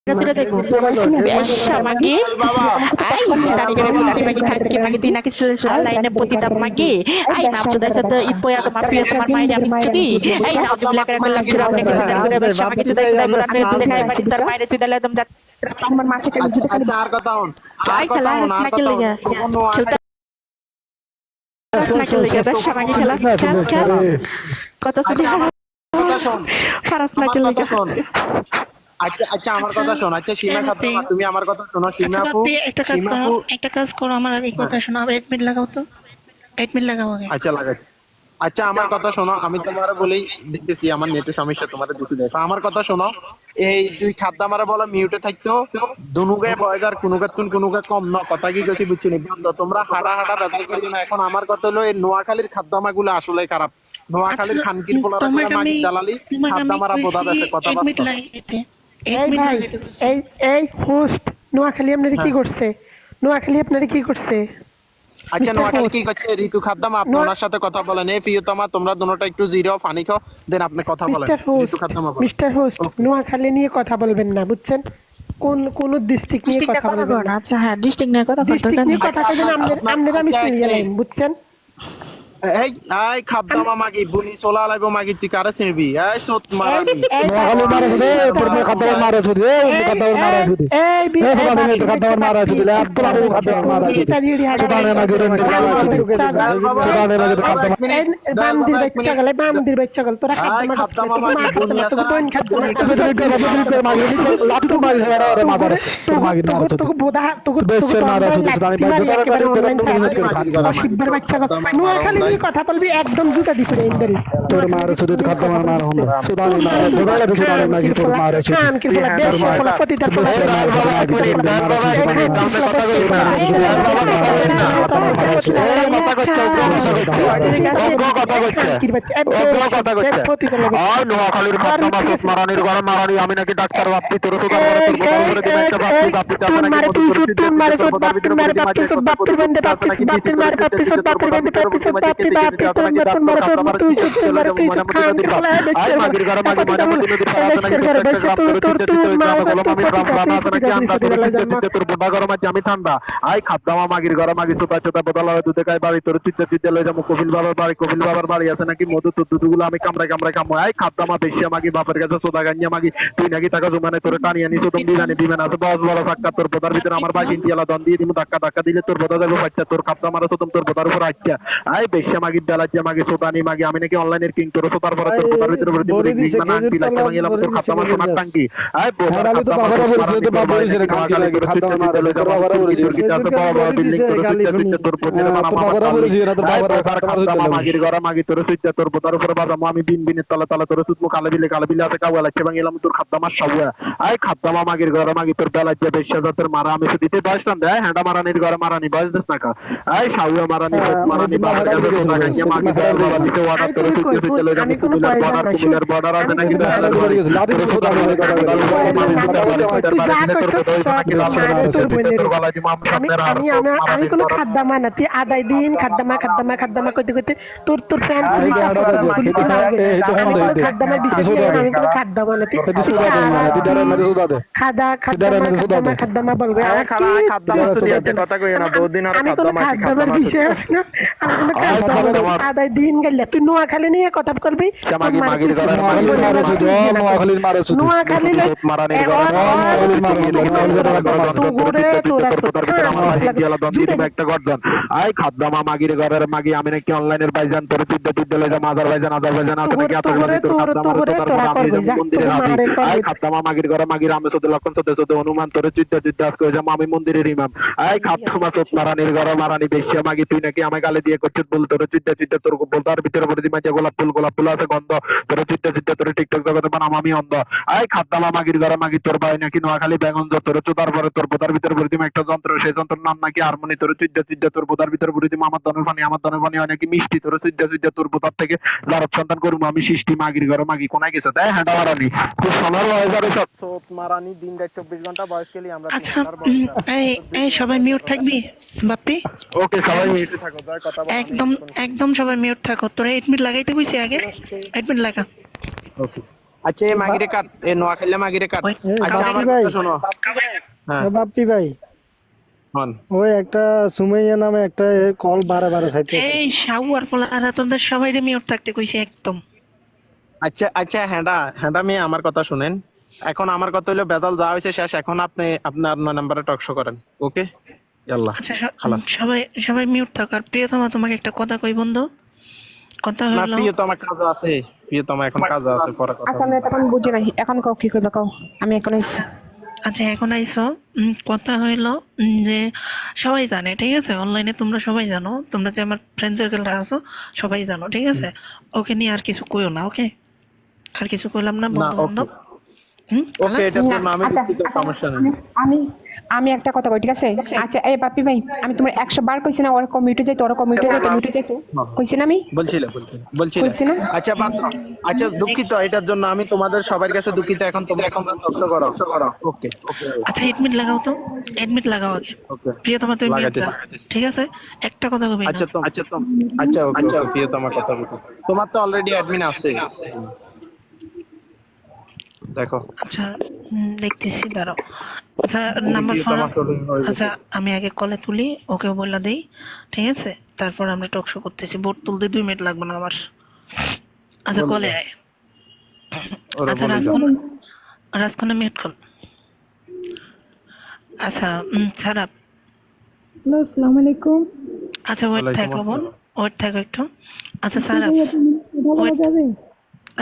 Sudah jago. Besha magi. Ai cari magi kaki magi tina kisah lainnya putih tam magi. Ai nam sudah satu ipo ya teman pia teman main yang cuti. Ai nam jumlah kena kelam curang nek kita sudah besha magi sudah sudah bukan sudah kayak bagi ter main sudah lah tempat teman masuk ke sudah kali. আর কথা হন Ai kelas nak liga. Kita nak liga besha magi kelas kan. Kota sudah. Paras nak liga. আচ্ছা আচ্ছা আমার কথা শোনো আচ্ছা সীমা খাতুন তুমি আমার কথা শোনো সীমা আপু সীমা আপু একটা কাজ করো আমার এই কথা শোনো 8 মিনিট লাগাও তো 8 মিনিট লাগাও আগে আচ্ছা লাগাচ্ছি আচ্ছা আমার কথা শোনো আমি তোমার বলেই দেখতেছি আমার নেটের সমস্যা তোমার দুটো দেখো আমার কথা শোনো এই দুই খাদ্য আমারে বলো মিউটে থাকতো দুনুগে বয়জার কুনুকে কম ন কথা কি কইছি বুঝছি নি বন্ধ তোমরা হাড়া বেজাল করি না এখন আমার কথা হলো এই নোয়াখালীর খাদ্যমাগুলো আসলে খারাপ নোয়াখালীর খানকির পোলারা মাগি দালালি খাদ্যমারা বোধা বেছে কথা বাস্তব এই ভাই এই হোস্ট নোয়াখালী আপনারা কি করছে নোয়াখালী আপনারা কি করছে আচ্ছা নোয়াখালী কি করছে ঋতু খাদ্দাম আপনি ওনার সাথে কথা বলেন এই প্রিয়তমা তোমরা দুটোটা একটু জিরো পানি খাও দেন আপনি কথা বলেন ঋতু খাদ্দাম আপনি মিস্টার হোস্ট নোয়াখালী নিয়ে কথা বলবেন না বুঝছেন কোন ডিস্ট্রিক্ট নিয়ে কথা বলবেন না আচ্ছা হ্যাঁ ডিস্ট্রিক্ট নিয়ে কথা বলতে কথা বলেন আপনারা আমি চিনিয়ে লাইন বুঝছেন এই এই খাদ্দামা মাগি বুনি সোলা লাইবো মাগি তুই কারে চিনবি এই সত মারানি নোয়াখালী মারা শুধু পরমে খাদ্দাম মারা শুধু খাদ্দাম মারা শুধু এই সবাই মিলে খাদ্দাম মারা শুধু আব্দুল আবু খাদ্দাম মারা শুধু সুদানে মাগি রেন্ট মারা শুধু সুদানে মাগি খাদ্দাম বামদির বাচ্চাগল তোরা খাদ্দাম মাগি বুনি তোন খাদ্দাম মাগি লাটু মাগি হেরা রে মারা তোর মাগি মারা শুধু তোকে বোধা তোকে দেশের মারা শুধু সুদানে ভাই নোয়াখালী নিয়ে কথা বলবি একদম জুতা দিছে ইন্দারি তোর মারা শুধু খাদ্দাম মারা হলো সুদানে মারা দোগালে সুদানে মাগি তোর মারা শুধু খান কি বলা দেশ বলা প্রতিটা দেশের মারা নোয়াখালীর মারানির ঘরে মারানি আমি নাকি ডাক্তার বাপ্পি তোর তো আমি ঠান্ডা আই খাদ্দামা মাগির ঘরে মাগি চোতা চোতা বদলা দুধে খাই বাড়ি তোর চিত্তে চিত্তে লয়ে যাবো কপিল বাবার বাড়ি আছে নাকি মধু দুধগুলো আমি কামড়াই খামো আই খাদ্দামা বেশিয়া মাগি বাপের কাছে সোদা গাঞ্জা মাগি তুই নাকি টাকা জমানে তোর টানি আনি তোর দিবেন আছে বস বড় সাক্কা তোর বোদার ভিতরে আমার বাকি ইন্ডিয়ালা দন দিয়ে দিমু ধাক্কা দিলে তোর বোদা যাবে বাচ্চা তোর খাদ্দামারা তো তোর বোদার উপর আচ্ছা আই বেশিয়া মাগি দালাজ্জা মাগি সোদানি মাগি আমি নাকি অনলাইনের কিং তোর সোতার পরে তোর বোদার ভিতরে ভরে দিবি না আনবি লাগে মাগিলাম তোর খাদ্দামা সোনার টাঙ্কি আই বোদার তো বাবারা বলছে তো বাবা বলছে রে খাদ্দামা লাগে খাদ্দামা মারা তোর বাবারা বলছে কি আছে বাবা বিল্ডিং তোর তোর বাবারা বলছে না তোর বাবারা খাদ্দামা মাগির ঘরে মাগি তোর সুইচা তোর বোদার উপরে বাবা আমি বিনের তলা তোর সুতমু কালে বিলে আছে কাওয়া লাগছে বাঙিলাম তোর খাদ্দামা সাওয়া আই খাদ্দামা মাগির ঘরে মাগি তোর বেলা যে বেশা তোর মারা আমি তো দিতে বয়সটান দেয় হ্যাঁ মারানির ঘরে মারানি বয়স দেস না কা আই সাওয়া মারানি বাবার কাছে তো টাকা নিয়ে মাগি তোর বাবা দিতে ওয়াদা তোর সুইচা চলে যাবে কুমিলার বর্ডার আছে নাকি লাদি তো খোদা বলে কথা আমি কোনো খাদ্দামা না তুই আদাই দিন খাদ্দামা কইতে তোর ফ্যান খাদ্দামা বিষয় আমি কোনো খাদ্দামা না খাদ্দামা বলবে আমি কোনো খাদ্দামার বিষয় আদাই দিন গেলে তুই নোয়াখালী নিয়ে কথা বলবি খাদ্দামা মাগির ঘরের মাগি আমি নাকি অনলাইনের বাইজান তোর আজারবাইজান আছে নাকি খাদ্দামা মাগির ঘরে মাগির আমি সদ লক্ষণ সদে অনুমান তোর যুদ্ধ আজকে যাবো আমি মন্দিরের ইমাম আই খাদ্দামা সোত মারানির ঘরে মারানি বেশিয়া মাগি তুই নাকি আমায় গালে দিয়ে করছিস বল তোর যুদ্ধ তোর বলতার ভিতরে ভরে দিমা যে গোলাপ ফুল আছে গন্ধ তোর যুদ্ধ তোর টিকটক জগতে বানাম আমি অন্ধ আই খাদ্দামা মাগির ঘরে মাগি তোর ভাই নাকি নোয়াখালী বেগঞ্জ তোর চোদার পরে তোর বোতার ভিতরে ভরে দিমা একটা যন্ত্র সেই যন্ত্রের নাম নাকি হারমোনি তোর যুদ্ধ তোর বোতার ভিতরে ভরে দিমা আমার দনের পানি হয় নাকি মিষ্টি তোর যুদ্ধ তোর বোতার থেকে লারব সন্তান করবো আমি সৃষ্টি মাগির ঘরে মাগি কোনায় গেছে তাই হ্যাঁ মারানি তুই সোনার বাজারে সব সোত মারানি দিন রাত 24 ঘন্টা বয়স কেলি আমরা আচ্ছা এই সবাই মিউট থাকবি বাপ্পি ওকে সবাই মিউটে থাকো কথা একদম সবাই মিউট থাকো তোরা 8 মিনিট লাগাইতে কইছি আগে 8 মিনিট লাগা ওকে আচ্ছা এই মাগিরে কাট, এ নোয়াখালী মাগিরে কাট। ওই, আচ্ছা বাপ্পি আমার ভাই। কথা শোনো। হ্যাঁ বাপ্পি ভাই, হন। ওই একটা সুমাইয়া নামে একটা কল বারে বারে চাইতেছে। এই শাওয়ার পোলারা তোদের সবাই মিউট থাকতে কইছে একদম। আচ্ছা আচ্ছা হ্যাঁ মেয়ে আমার কথা শুনেন। এখন আমার কথা হলো বেজাল যা হয়েছে শেষ, এখন আপনি আপনার নাম্বারে টকশো করেন। ওকে ইয়াল্লা আচ্ছা খালাস। সবাই সবাই মিউট থাক। আর প্রিয়তমা তোমাকে একটা কথা কই বন্ধু, কথা না হলো প্রিয়তমা কাজ আছে, প্রিয়তমা এখন কাজ আছে, পরে কথা আচ্ছা আমি তখন বুঝি নাই, এখন কও কি কইবা কও, আমি এখন আইছি। আচ্ছা এখন আইসো, কথা হইলো যে সবাই জানে ঠিক আছে, অনলাইনে তোমরা সবাই জানো, তোমরা যে আমার ফ্রেন্ড সার্কেলটা আছো সবাই জানো ঠিক আছে। ওকে নিয়ে আর কিছু কইও না, ওকে? আর কিছু কইলাম না না বন্ধু বান্ধব। ওকে ওকে, এটা তো না আমি আচ্ছা, দুঃখিত, সমস্যা নেই। আমি আমি একটা কথা কই, ঠিক আছে? আচ্ছা এই বাপ্পি ভাই, আমি তোমার 100 বার কইছি না ওর কমিউনিটি যাইতো, ওর কমিউনিটি যাইতো, মিউটে যাইতো, কইছি না আমি? বলছিলে বলছি না? আচ্ছা আচ্ছা দুঃখিত এটার জন্য, আমি তোমাদের সবার কাছে দুঃখিত। এখন তোমরা এখন টকশো করো। ওকে আচ্ছা এডমিট লাগাও তো, এডমিট লাগাও আগে। ওকে প্রিয়তমা তুমি mute লাগাইতেছি। দাও, ঠিক আছে? একটা কথা কবি না। আচ্ছা ওকে প্রিয়তমা কথা বলতো, তোমার তো অলরেডি অ্যাডমিন আছে দেখো। আচ্ছা দেখতেছি দাঁড়াও। আচ্ছা নাম্বার ফোন, প্রিয়তমা চলে হয়ে গেছে। আচ্ছা আমি আগে কলে তুলি, ওকে বলে দেই ঠিক আছে, তারপর আমরা টক শো করতেছি। বোর্ড তুলতে 2 মিনিট লাগবে না আমার। আচ্ছা কলে আয়। ওরা আচ্ছা বলে যাও। রাজখানে মিউট কর। আচ্ছা ছাড়া। হ্যালো, আসসালামু আলাইকুম। আচ্ছা ওয়েট ওয়ালাইকুম থাকো বোন, আসসালাম। ওয়েট থাকো একটু। আচ্ছা সারা, কথা বলা যাবে?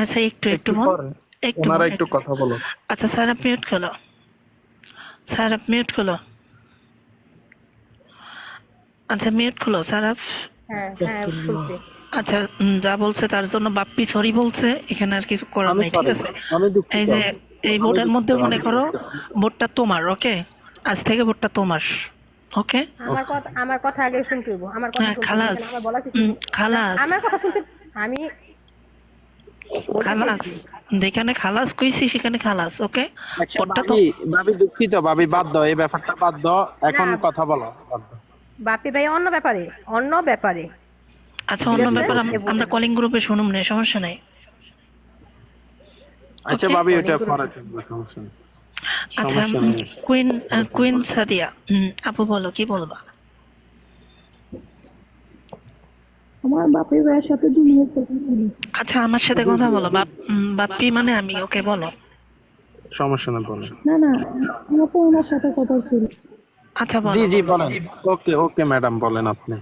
আচ্ছা একটু একটু বোন, পরে একটু ওনারা বোন, একটু কথা বলো। আচ্ছা সারা মিউট খোলো, সারা মিউট খোলো। আচ্ছা মিউট খোলো সারা। হ্যাঁ হ্যাঁ শুনছি। আচ্ছা যা বলছে তার জন্য বাপ্পি সরি বলছে, এখানে আর কিছু করার আমি নাই ঠিক sorry, আছে। আমি দুঃখিত। এই যে এই আমি বোর্ডের মধ্যে দুঃখিত, মনে আমি করো দুঃখিত। বোর্ডটা তোমার, ওকে? আজ থেকে বোর্ডটা তোমার, ওকে? আমার কথা আগে শুনতে হইব, আমার কথা হ্যাঁ শুনতে খালাস, হইব, আমার বলা কিছু খালাস, আমার কথা শুনতে আমি খালাস, যেখানে খালাস কইছি সেখানে খালাস, ওকে? আচ্ছা বোর্ডটা তো ভাবি দুঃখিত, ভাবি বাদ দাও এই ব্যাপারটা, বাদ দাও এখন না। কথা বলো, বাদ দাও। বাপ্পি ভাই অন্য ব্যাপারে আচ্ছা অন্য ব্যাপার আমরা কলিং গ্রুপে শুনুম না, সমস্যা নাই। আচ্ছা Okay. ভাবি ওটা পরে করবো, সমস্যা নেই। আচ্ছা সমস্যা নেই। কুইন সাদিয়া, আপু বলো কি বলবা? আমার বাপের ভাইয়ের সাথে 2 মিনিট কথা ছিল। আচ্ছা আমার সাথে কথা বলো, বাপ্পি মানে আমি, ওকে বলো। সমস্যা নেই, বলো। না না, আমার তো ওনার সাথে কথা ছিল। আচ্ছা বলো। জি বলেন। ওকে ম্যাডাম বলেন আপনি।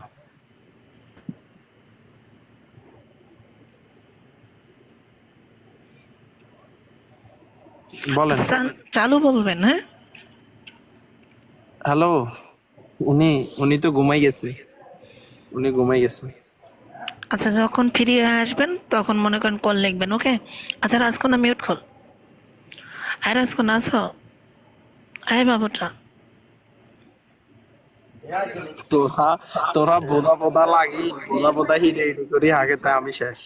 বলেন। চালু বলবেন, হ্যাঁ? হ্যালো, উনি তো ঘুমাই গেছে, আচ্ছা যখন ফিরে আসবেন তখন মনে করেন কল লিখবেন, ওকে? আচ্ছা রাজকন্যা মিউট খোল। আয় রাজকন্যা আছো? আয় বাবুটা। তোরা বোদা লাগি, বোদা হিরে করি আগে, তাই আমি শেষ।